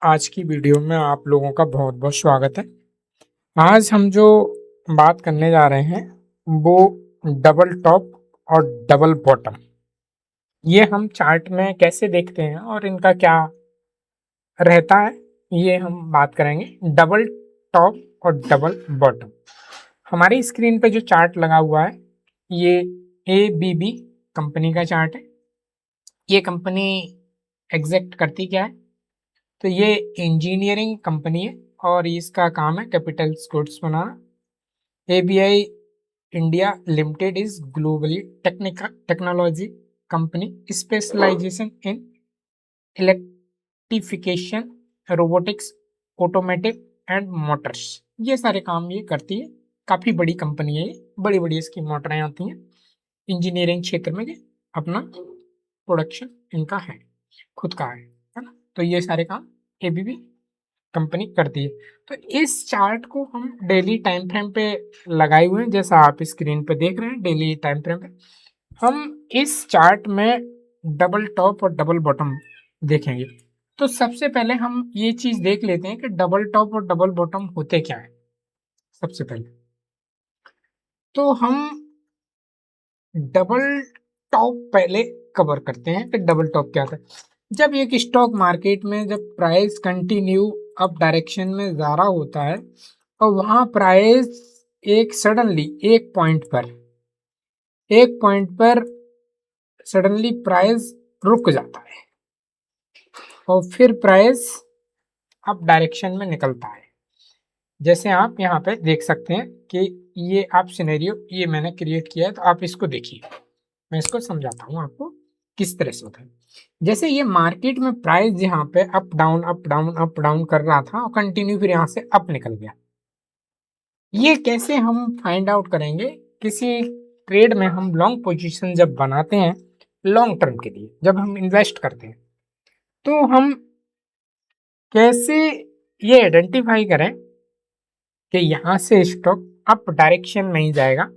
आज की वीडियो में आप लोगों का बहुत बहुत स्वागत है। आज हम जो बात करने जा रहे हैं वो डबल टॉप और डबल बॉटम, ये हम चार्ट में कैसे देखते हैं और इनका क्या रहता है, ये हम बात करेंगे। डबल टॉप और डबल बॉटम, हमारी स्क्रीन पे जो चार्ट लगा हुआ है ये ABB कंपनी का चार्ट है। ये कंपनी एग्जैक्ट करती क्या है, तो ये इंजीनियरिंग कंपनी है और इसका काम है कैपिटल गुड्स बनाना। ABI India limited is globally technology company specialisation in electrification, robotics, automotive and motors. ये सारे काम ये करती है। काफ़ी बड़ी कंपनी है, ये बड़ी बड़ी इसकी मोटरें आती हैं। इंजीनियरिंग क्षेत्र में ये अपना प्रोडक्शन इनका है, खुद का है ना। तो ये सारे काम ABB कंपनी करती है। तो इस चार्ट को हम डेली टाइम फ्रेम पे लगाए हुए हैं, जैसा आप स्क्रीन पे देख रहे हैं। डेली टाइम फ्रेम पे हम इस चार्ट में डबल टॉप और डबल बॉटम देखेंगे। तो सबसे पहले हम ये चीज देख लेते हैं कि डबल टॉप और डबल बॉटम होते क्या है। सबसे पहले तो हम डबल टॉप पहले कवर करते हैं कि डबल टॉप क्या था। जब एक स्टॉक मार्केट में जब प्राइस कंटिन्यू अप डायरेक्शन में जा रहा होता है और वहां प्राइस एक सडनली एक पॉइंट पर सडनली प्राइस रुक जाता है और फिर प्राइस अप डायरेक्शन में निकलता है। जैसे आप यहाँ पे देख सकते हैं कि ये आप सिनेरियो ये मैंने क्रिएट किया है, तो आप इसको देखिए। मैं इसको समझाता हूँ आपको किस तरह से होता है। जैसे ये मार्केट में प्राइस यहाँ पे up down up down up down कर रहा था और कंटिन्यू फिर यहाँ से अप निकल गया। ये कैसे हम फाइंड आउट करेंगे? किसी ट्रेड में हम लॉन्ग पोजीशन जब बनाते हैं, लॉन्ग टर्म के लिए जब हम इन्वेस्ट करते हैं, तो हम कैसे ये आइडेंटिफाई करें कि यहाँ से स्टॉक अप डायरेक्शन में ही जाएगा,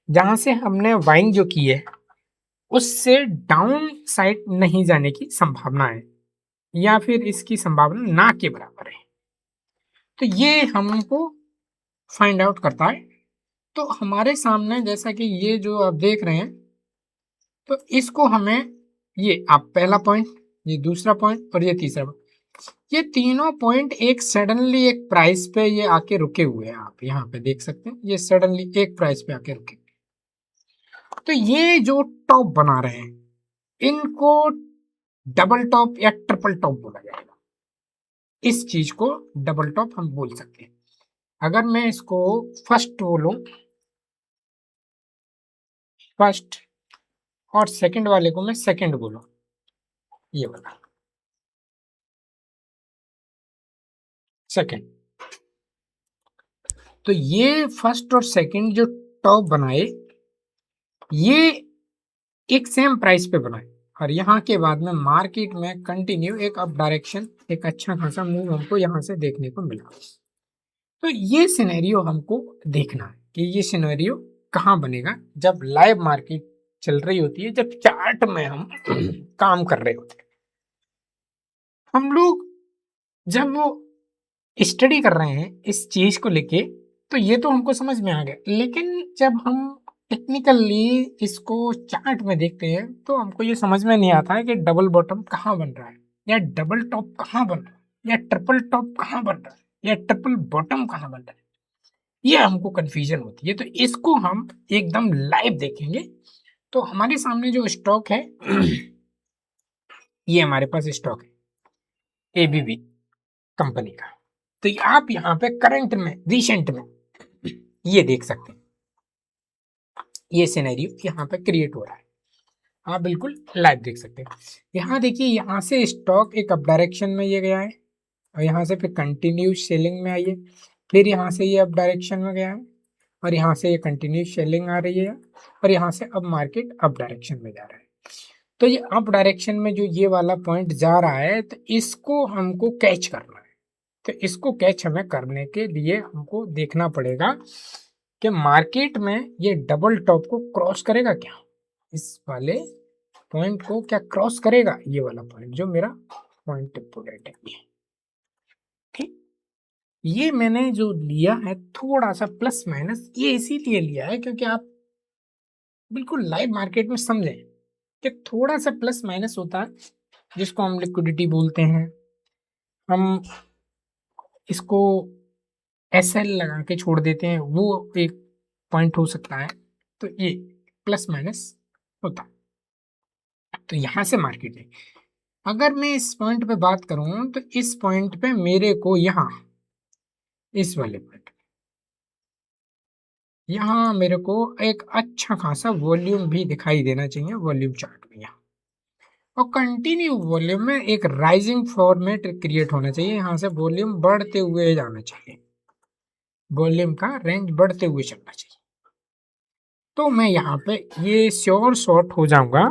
जहां से हमने बाइंग जो की है उससे डाउन साइड नहीं जाने की संभावना है या फिर इसकी संभावना ना के बराबर है। तो ये हमको फाइंड आउट करता है। तो हमारे सामने जैसा कि ये जो आप देख रहे हैं, तो इसको हमें ये आप पहला पॉइंट, ये दूसरा पॉइंट और ये तीसरा पॉइंट, ये तीनों पॉइंट एक सडनली एक प्राइस पे ये आके रुके हुए हैं। आप यहाँ पे देख सकते हैं ये सडनली एक प्राइस पे आके रुके। तो ये जो टॉप बना रहे हैं इनको डबल टॉप या ट्रिपल टॉप बोला जाएगा। इस चीज को डबल टॉप हम बोल सकते हैं। अगर मैं इसको फर्स्ट बोलूं, फर्स्ट, और सेकंड वाले को मैं सेकंड बोलूं, ये वाला सेकंड, तो ये फर्स्ट और सेकंड जो टॉप बनाए ये एक सेम प्राइस पे बनाए और यहाँ के बाद में मार्केट में कंटिन्यू एक अप डायरेक्शन, एक अच्छा खासा मूव हमको यहाँ से देखने को मिला। तो ये सिनेरियो हमको देखना है कि ये सिनेरियो कहाँ बनेगा जब लाइव मार्केट चल रही होती है, जब चार्ट में हम काम कर रहे होते हैं। हम लोग जब वो स्टडी कर रहे हैं इस चीज को लेके, तो ये तो हमको समझ में आ गया, लेकिन जब हम टेक्निकली इसको चार्ट में देखते हैं तो हमको ये समझ में नहीं आता है कि डबल बॉटम कहाँ बन रहा है या डबल टॉप कहाँ बन रहा है या ट्रिपल टॉप कहाँ बन रहा है या ट्रिपल बॉटम कहाँ बन रहा है। ये हमको कंफ्यूजन होती है। तो इसको हम एकदम लाइव देखेंगे। तो हमारे सामने जो स्टॉक है ये हमारे पास स्टॉक है ABB कंपनी का। तो आप यहाँ पे करंट में, रिसेंट में ये देख सकते हैं, ये सिनेरियो यहाँ पे क्रिएट हो रहा है। आप बिल्कुल लाइव देख सकते हैं। यहाँ देखिए, यहाँ से स्टॉक एक अप डायरेक्शन में ये गया है और यहाँ से फिर कंटिन्यू सेलिंग में आई है, फिर यहाँ से ये अप डायरेक्शन में गया है और यहाँ से ये कंटिन्यू सेलिंग आ रही है और यहाँ से अब मार्केट अप डायरेक्शन में जा रहा है। तो ये अप डायरेक्शन में जो ये वाला पॉइंट जा रहा है, तो इसको हमको कैच करना है। तो इसको कैच हमें करने के लिए हमको देखना पड़ेगा कि मार्केट में ये डबल टॉप को क्रॉस करेगा क्या, इस वाले पॉइंट को क्या क्रॉस करेगा, ये वाला पॉइंट जो मेरा पॉइंट इंपोर्टेंट है। ये मैंने जो लिया है थोड़ा सा प्लस माइनस, ये इसीलिए लिया है क्योंकि आप बिल्कुल लाइव मार्केट में समझें कि थोड़ा सा प्लस माइनस होता है, जिसको हम लिक्विडिटी बोलते हैं। हम इसको एसएल लगा के छोड़ देते हैं, वो एक पॉइंट हो सकता है। तो ये प्लस माइनस होता है। तो यहाँ से मार्केट है। अगर मैं इस पॉइंट पे बात करूं तो इस पॉइंट पे मेरे को यहाँ इस वाले पॉइंट, यहाँ मेरे को एक अच्छा खासा वॉल्यूम भी दिखाई देना चाहिए वॉल्यूम चार्ट में यहाँ, और कंटिन्यू वॉल्यूम में एक राइजिंग फॉर्मेट क्रिएट होना चाहिए। यहाँ से वॉल्यूम बढ़ते हुए जाना चाहिए, वॉल्यूम का रेंज बढ़ते हुए चलना चाहिए। तो मैं यहाँ पे ये श्योर शॉट हो जाऊंगा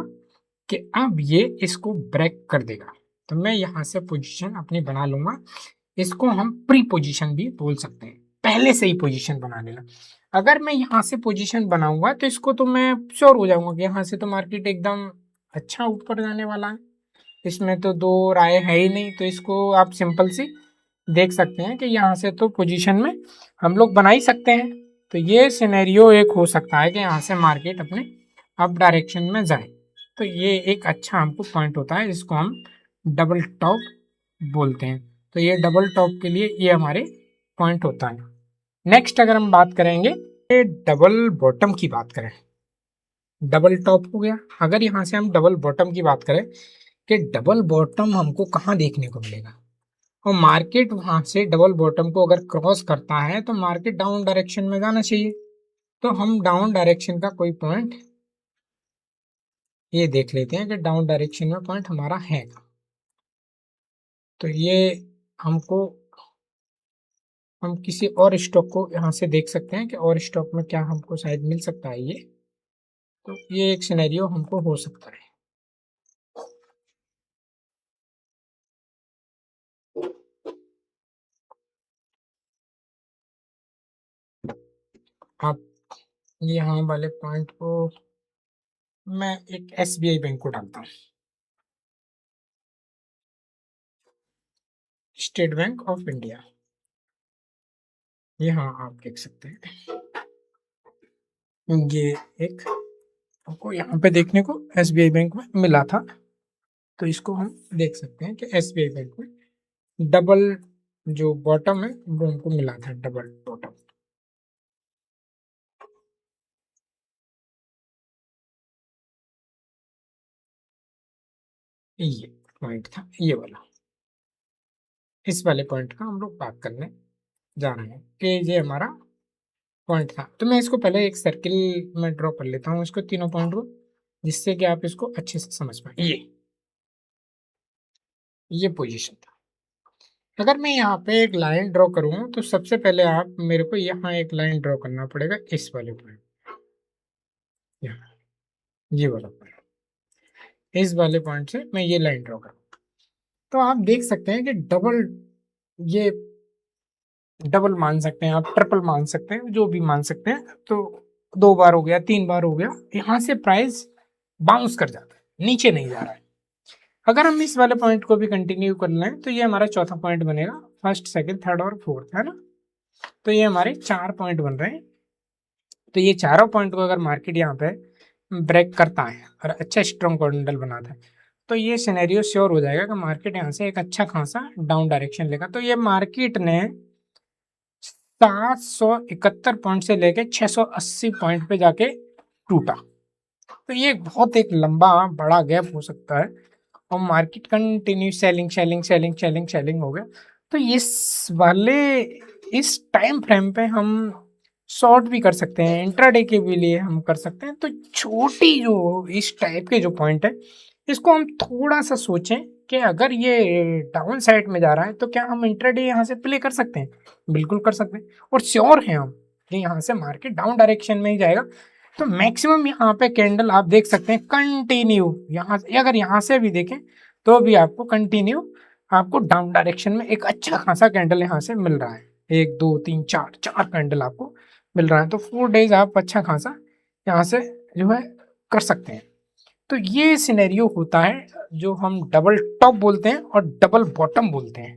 कि अब ये इसको ब्रेक कर देगा। तो मैं यहाँ से पोजीशन अपनी बना लूंगा। इसको हम प्री पोजीशन भी बोल सकते हैं, पहले से ही पोजीशन बना लेना। अगर मैं यहाँ से पोजीशन बनाऊंगा तो इसको तो मैं श्योर हो जाऊंगा कि यहाँ से तो मार्केट एकदम अच्छा ऊपर जाने वाला है, इसमें तो दो राय है ही नहीं। तो इसको आप सिंपल सी देख सकते हैं कि यहाँ से तो पोजीशन में हम लोग बना ही सकते हैं। तो ये सिनेरियो एक हो सकता है कि यहाँ से मार्केट अपने अप डायरेक्शन में जाए। तो ये एक अच्छा हमको पॉइंट होता है, जिसको हम डबल टॉप बोलते हैं। तो ये डबल टॉप के लिए ये हमारे पॉइंट होता है। नेक्स्ट अगर हम बात करेंगे, ये डबल बॉटम की बात करें, डबल टॉप हो गया। अगर यहाँ से हम डबल बॉटम की बात करें कि डबल बॉटम हमको कहाँ देखने को मिलेगा, और मार्केट वहां से डबल बॉटम को अगर क्रॉस करता है तो मार्केट डाउन डायरेक्शन में जाना चाहिए। तो हम डाउन डायरेक्शन का कोई पॉइंट ये देख लेते हैं कि डाउन डायरेक्शन में पॉइंट हमारा है। तो ये हमको, हम किसी और स्टॉक को यहाँ से देख सकते हैं कि और स्टॉक में क्या हमको शायद मिल सकता है ये। तो ये एक सिनेरियो हमको हो सकता है। आप यहाँ वाले पॉइंट को, मैं एक एसबीआई बैंक को डालता हूँ, स्टेट बैंक ऑफ इंडिया। यहाँ आप देख सकते हैं ये एक हमको यहाँ पे देखने को एसबीआई बैंक में मिला था। तो इसको हम देख सकते हैं कि एसबीआई बैंक में डबल जो बॉटम है वो हमको मिला था, डबल बॉटम। ये पॉइंट था ये वाला, इस वाले पॉइंट का हम लोग बात करने जा रहे हैं कि ये हमारा पॉइंट था। तो मैं इसको पहले एक सर्किल में ड्रॉ कर लेता हूँ इसको, तीनों पॉइंट को, जिससे कि आप इसको अच्छे से समझ पाए। ये पोजीशन था। अगर मैं यहाँ पे एक लाइन ड्रॉ करूँ तो सबसे पहले आप मेरे को यहाँ एक लाइन ड्रॉ करना पड़ेगा, इस वाले पॉइंट, यहाँ ये वाला पॉइंट, इस वाले पॉइंट से मैं ये लाइन ड्रॉ करूँ। तो आप देख सकते हैं कि डबल, ये डबल मान सकते हैं आप, ट्रिपल मान सकते हैं, जो भी मान सकते हैं। तो दो बार हो गया, तीन बार हो गया, यहाँ से प्राइस बाउंस कर जाता है, नीचे नहीं जा रहा है। अगर हम इस वाले पॉइंट को भी कंटिन्यू कर लें तो ये हमारा चौथा पॉइंट बनेगा, फर्स्ट सेकंड थर्ड और फोर्थ, है ना। तो ये हमारे चार पॉइंट बन रहे हैं। तो ये चारों पॉइंट को अगर मार्केट यहाँ पे ब्रेक करता है और अच्छा स्ट्रॉन्ग कैंडल बनाता है तो ये सिनेरियो श्योर हो जाएगा कि मार्केट यहाँ से एक अच्छा खासा डाउन डायरेक्शन लेगा। तो ये मार्केट ने 771 पॉइंट से लेके 680 पॉइंट पे जाके टूटा। तो ये बहुत एक लंबा बड़ा गैप हो सकता है, और market continue selling selling selling selling selling हो गया। तो इस वाले, इस टाइम फ्रेम पे हम शॉर्ट भी कर सकते हैं, इंट्राडे के भी लिए हम कर सकते हैं। तो छोटी जो इस टाइप के जो पॉइंट है, इसको हम थोड़ा सा सोचें कि अगर ये डाउन साइड में जा रहा है तो क्या हम इंट्राडे यहाँ से प्ले कर सकते हैं? बिल्कुल कर सकते हैं, और श्योर हैं हम कि यहाँ से मार्केट डाउन डायरेक्शन में ही जाएगा। तो मैक्सिमम यहाँ पे कैंडल आप देख सकते हैं कंटिन्यू, यहाँ से अगर यहाँ से भी देखें तो भी आपको कंटिन्यू, आपको डाउन डायरेक्शन में एक अच्छा खासा कैंडल यहाँ से मिल रहा है। एक दो तीन चार, चार कैंडल आपको मिल रहा है। तो 4 डेज आप अच्छा खासा यहाँ से जो है कर सकते हैं। तो ये सिनेरियो होता है जो हम डबल टॉप बोलते हैं और डबल बॉटम बोलते हैं।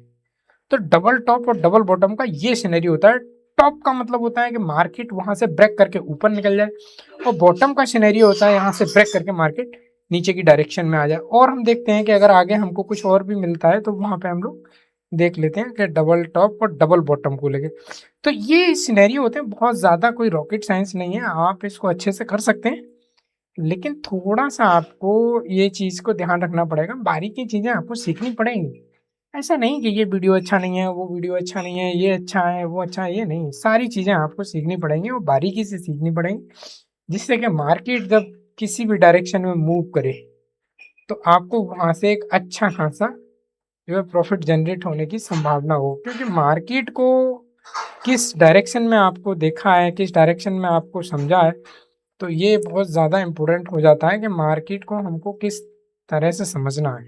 तो डबल टॉप और डबल बॉटम का ये सिनेरियो होता है। टॉप का मतलब होता है कि मार्केट वहां से ब्रेक करके ऊपर निकल जाए, और बॉटम का सिनेरियो होता है यहाँ से ब्रेक करके मार्केट नीचे की डायरेक्शन में आ जाए। और हम देखते हैं कि अगर आगे हमको कुछ और भी मिलता है तो वहां पे हम लोग देख लेते हैं कि डबल टॉप और डबल बॉटम को लेके। तो ये सिनेरियो होते हैं, बहुत ज़्यादा कोई रॉकेट साइंस नहीं है, आप इसको अच्छे से कर सकते हैं। लेकिन थोड़ा सा आपको ये चीज़ को ध्यान रखना पड़ेगा, बारीकी चीज़ें आपको सीखनी पड़ेंगी। ऐसा नहीं कि ये वीडियो अच्छा नहीं है, वो वीडियो अच्छा नहीं है, ये अच्छा है, वो अच्छा है, ये नहीं, सारी चीज़ें आपको सीखनी पड़ेंगी और बारीकी से सीखनी पड़ेंगी, जिससे कि मार्केट जब किसी भी डायरेक्शन में मूव करे तो आपको वहाँ से एक अच्छा खासा जो है प्रॉफिट जनरेट होने की संभावना हो। क्योंकि मार्केट को किस डायरेक्शन में आपको देखा है, किस डायरेक्शन में आपको समझा है, तो ये बहुत ज़्यादा इम्पोर्टेंट हो जाता है कि मार्केट को हमको किस तरह से समझना है।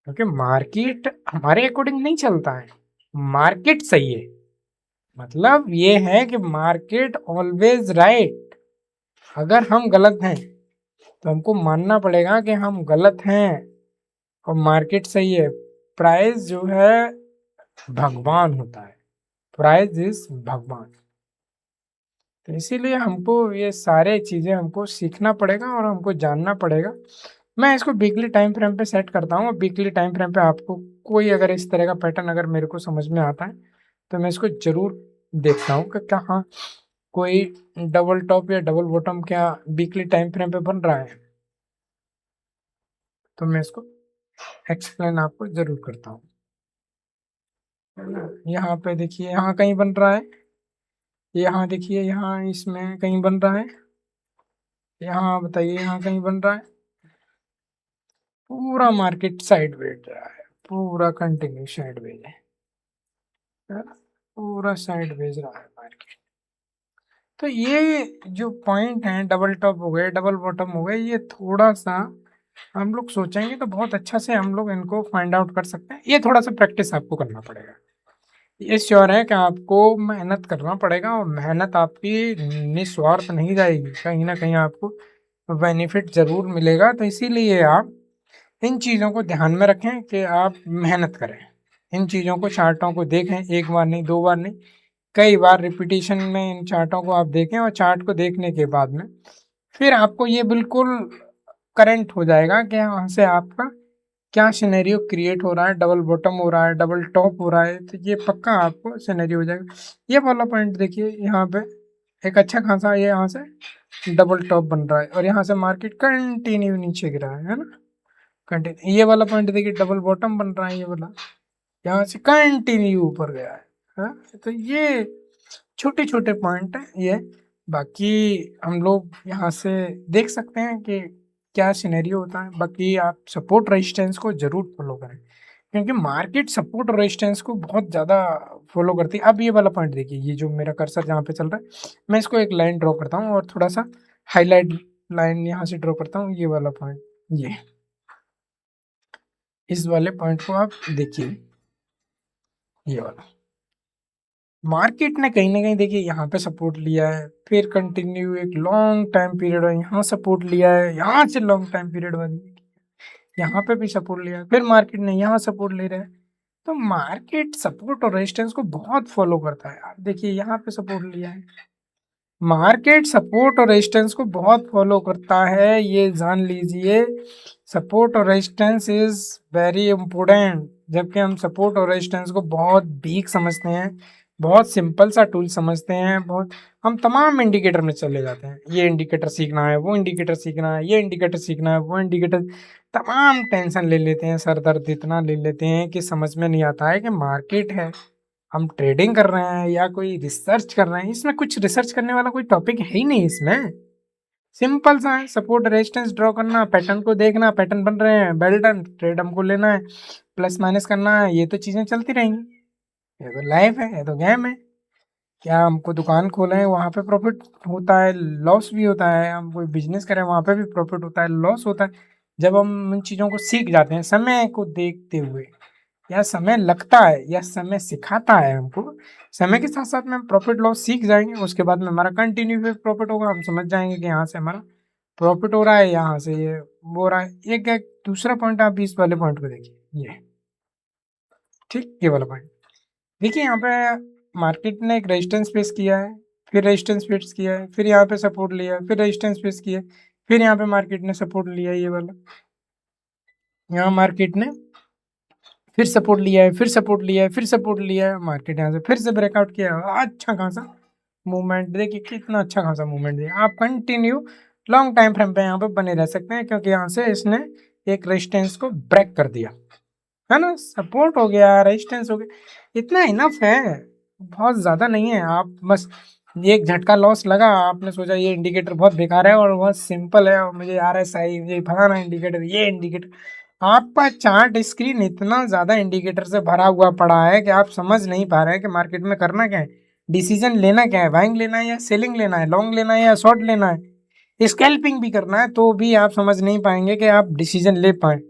क्योंकि मार्केट हमारे अकॉर्डिंग नहीं चलता है, मार्केट सही है, मतलब ये है कि मार्केट ऑलवेज राइट। अगर हम गलत हैं तो हमको मानना पड़ेगा कि हम गलत हैं और मार्केट सही है। प्राइस जो है भगवान होता है, प्राइस इज भगवान। तो इसीलिए हमको ये सारे चीज़ें हमको सीखना पड़ेगा और हमको जानना पड़ेगा। मैं इसको वीकली टाइम फ्रेम पे सेट करता हूँ, वीकली टाइम फ्रेम पे आपको कोई अगर इस तरह का पैटर्न अगर मेरे को समझ में आता है तो मैं इसको ज़रूर देखता हूँ कि क्या हाँ कोई डबल टॉप या डबल बॉटम क्या वीकली टाइम फ्रेम पे बन रहा है, तो मैं इसको एक्सप्लेन आपको ज़रूर करता हूँ, है ना। यहाँ पे देखिए, यहाँ कहीं बन रहा है, यहाँ देखिए, यहाँ इसमें कहीं बन रहा है, यहाँ बताइए यहाँ कहीं बन रहा है। पूरा मार्केट साइडवेज रहा है, पूरा कंटिन्यू साइडवेज है ना? पूरा साइडवेज रहा है मार्केट। तो ये जो पॉइंट है, डबल टॉप हो गए, डबल बॉटम हो गए, ये थोड़ा सा हम लोग सोचेंगे तो बहुत अच्छा से हम लोग इनको फाइंड आउट कर सकते हैं। ये थोड़ा सा प्रैक्टिस आपको करना पड़ेगा। ये श्योर है कि आपको मेहनत करना पड़ेगा, और मेहनत आपकी निस्वार्थ नहीं जाएगी, कहीं ना कहीं आपको बेनिफिट ज़रूर मिलेगा। तो इसीलिए आप इन चीज़ों को ध्यान में रखें कि आप मेहनत करें, इन चीज़ों को, चार्टों को देखें, एक बार नहीं, दो बार नहीं, कई बार रिपीटिशन में इन चार्टों को आप देखें, और चार्ट को देखने के बाद में फिर आपको ये बिल्कुल करंट हो जाएगा कि यहाँ से आपका क्या सिनेरियो क्रिएट हो रहा है, डबल बॉटम हो रहा है, डबल टॉप हो रहा है, तो ये पक्का आपको सिनेरियो हो जाएगा। ये वाला पॉइंट देखिए, यहाँ पे एक अच्छा खासा ये यहाँ से डबल टॉप बन रहा है और यहाँ से मार्केट कंटिन्यू नीचे गिरा है ना, कंटिन्यू। ये वाला पॉइंट देखिए, डबल बॉटम बन रहा है, ये वाला यहाँ से कंटिन्यू ऊपर गया है, हाँ? तो ये छोटे छोटे पॉइंट हैं ये। बाकी हम लोग यहाँ से देख सकते हैं कि क्या सिनेरियो होता है। बाकी आप सपोर्ट रेजिस्टेंस को जरूर फॉलो करें, क्योंकि मार्केट सपोर्ट और रेजिस्टेंस को बहुत ज़्यादा फॉलो करती है। अब ये वाला पॉइंट देखिए, ये जो मेरा कर्सर जहाँ पे चल रहा है, मैं इसको एक लाइन ड्रॉ करता हूँ और थोड़ा सा हाईलाइट लाइन यहाँ से ड्रॉ करता हूँ। ये वाला पॉइंट, ये इस वाले पॉइंट को आप देखिए, ये वाला मार्केट ने कहीं ना कहीं देखिए यहाँ पे सपोर्ट लिया है, फिर कंटिन्यू एक लॉन्ग टाइम पीरियड में यहाँ सपोर्ट लिया है, यहाँ से लॉन्ग टाइम पीरियड वाली यहाँ पे भी सपोर्ट लिया है, फिर मार्केट ने यहाँ सपोर्ट ले रहा है। तो मार्केट सपोर्ट और रेजिस्टेंस को बहुत फॉलो करता है। आप देखिए यहाँ पे सपोर्ट लिया है, मार्केट सपोर्ट और रेजिस्टेंस को बहुत फॉलो करता है, ये जान लीजिए। सपोर्ट और रेजिस्टेंस इज वेरी इंपॉर्टेंट। जबकि हम सपोर्ट और रेजिस्टेंस को बहुत वीक समझते हैं, बहुत सिंपल सा टूल समझते हैं, बहुत हम तमाम इंडिकेटर में चले जाते हैं, ये इंडिकेटर सीखना है, वो इंडिकेटर सीखना है, ये इंडिकेटर सीखना है, वो इंडिकेटर, तमाम टेंशन ले लेते हैं, सर दर्द इतना ले लेते हैं कि समझ में नहीं आता है कि मार्केट है, हम ट्रेडिंग कर रहे हैं या कोई रिसर्च कर रहे हैं। इसमें कुछ रिसर्च करने वाला कोई टॉपिक है ही नहीं, इसमें सिंपल सा है, सपोर्ट रेजिस्टेंस ड्रॉ करना, पैटर्न को देखना, पैटर्न बन रहे हैं, बेल डन, ट्रेड हमको लेना है, प्लस माइनस करना है, ये तो चीज़ें चलती रहेंगी। ये तो लाइफ है, ये तो गेम है। क्या हमको दुकान खोले हैं वहाँ पे प्रॉफिट होता है, लॉस भी होता है, हम कोई बिजनेस करें वहाँ पे भी प्रॉफिट होता है, लॉस होता है। जब हम इन चीज़ों को सीख जाते हैं समय को देखते हुए, या समय लगता है या समय सिखाता है हमको, समय के साथ साथ में हम प्रॉफिट लॉस सीख जाएंगे, उसके बाद में हमारा कंटिन्यू फिर प्रॉफिट होगा, हम समझ जाएंगे कि यहाँ से हमारा प्रॉफिट हो रहा है, यहाँ से ये हो रहा है। एक एक दूसरा पॉइंट आप इस वाले पॉइंट को देखिए, ये ठीक, ये वाला पॉइंट। देखिए यहाँ पे मार्केट ने एक रेजिस्टेंस फेस किया है, फिर रेजिस्टेंस फेस किया है, फिर यहाँ पे सपोर्ट लिया है, फिर रेजिस्टेंस फेस किया है, फिर यहाँ पे मार्केट ने सपोर्ट लिया है, ये वाला। यहाँ मार्केट ने फिर सपोर्ट लिया है, फिर सपोर्ट लिया है, फिर सपोर्ट लिया है, मार्केट यहाँ से फिर से ब्रेकआउट किया है। अच्छा खासा मूवमेंट, देखिए कितना अच्छा खासा मूवमेंट दिया। आप कंटिन्यू लॉन्ग टाइम फ्रेम पे यहाँ पे बने रह सकते हैं, क्योंकि यहाँ से इसने एक रेजिस्टेंस को ब्रेक कर दिया है ना, सपोर्ट हो गया, रेजिस्टेंस हो गया, इतना इनफ है, बहुत ज़्यादा नहीं है। आप बस एक झटका लॉस लगा, आपने सोचा ये इंडिकेटर बहुत बेकार है और बहुत सिंपल है और मुझे RSI, मुझे फलाना इंडिकेटर, ये इंडिकेटर, आपका चार्ट स्क्रीन इतना ज़्यादा इंडिकेटर से भरा हुआ पड़ा है कि आप समझ नहीं पा रहे हैं कि मार्केट में करना क्या है, डिसीजन लेना क्या है, बाइंग लेना है या सेलिंग लेना है, लॉन्ग लेना है या शॉर्ट लेना है, स्कैल्पिंग भी करना है, तो भी आप समझ नहीं पाएंगे कि आप डिसीजन ले पाए।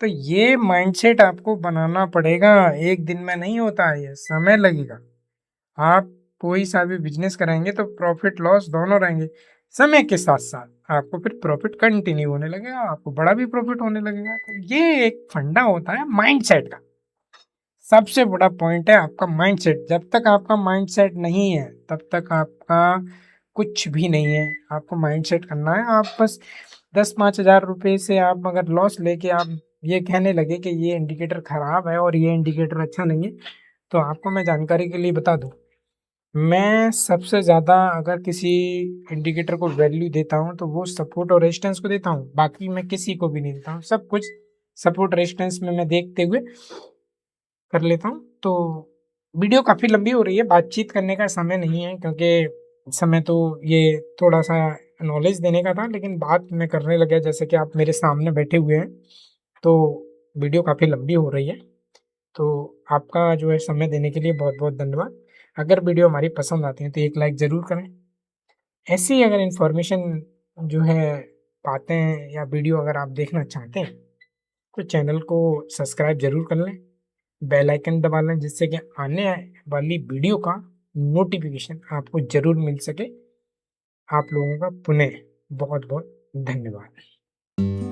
तो ये माइंडसेट आपको बनाना पड़ेगा, एक दिन में नहीं होता है, ये समय लगेगा। आप कोई सा भी बिजनेस करेंगे तो प्रॉफिट लॉस दोनों रहेंगे, समय के साथ साथ आपको फिर प्रॉफिट कंटिन्यू होने लगेगा, आपको बड़ा भी प्रॉफिट होने लगेगा। तो ये एक फंडा होता है माइंडसेट का, सबसे बड़ा पॉइंट है आपका माइंडसेट। जब तक आपका माइंडसेट नहीं है तब तक आपका कुछ भी नहीं है। आपको माइंडसेट करना है। आप बस 10-5 हज़ार रुपये से आप अगर लॉस लेके आप ये कहने लगे कि ये इंडिकेटर खराब है और ये इंडिकेटर अच्छा नहीं है, तो आपको मैं जानकारी के लिए बता दूं, मैं सबसे ज़्यादा अगर किसी इंडिकेटर को वैल्यू देता हूँ तो वो सपोर्ट और रेजिस्टेंस को देता हूँ, बाकी मैं किसी को भी नहीं देता हूँ। सब कुछ सपोर्ट रेजिस्टेंस में मैं देखते हुए कर लेता हूँ। तो वीडियो काफ़ी लंबी हो रही है, बातचीत करने का समय नहीं है, क्योंकि समय तो ये थोड़ा सा नॉलेज देने का था, लेकिन बात मैं करने लगा जैसे कि आप मेरे सामने बैठे हुए हैं, तो वीडियो काफ़ी लंबी हो रही है। तो आपका जो है समय देने के लिए बहुत बहुत धन्यवाद। अगर वीडियो हमारी पसंद आती है तो एक लाइक ज़रूर करें। ऐसी ही अगर इन्फॉर्मेशन जो है, बातें या वीडियो अगर आप देखना चाहते हैं तो चैनल को सब्सक्राइब ज़रूर कर लें, बेल आइकन दबा लें, जिससे कि आने वाली वीडियो का नोटिफिकेशन आपको ज़रूर मिल सके। आप लोगों का पुनः बहुत बहुत धन्यवाद।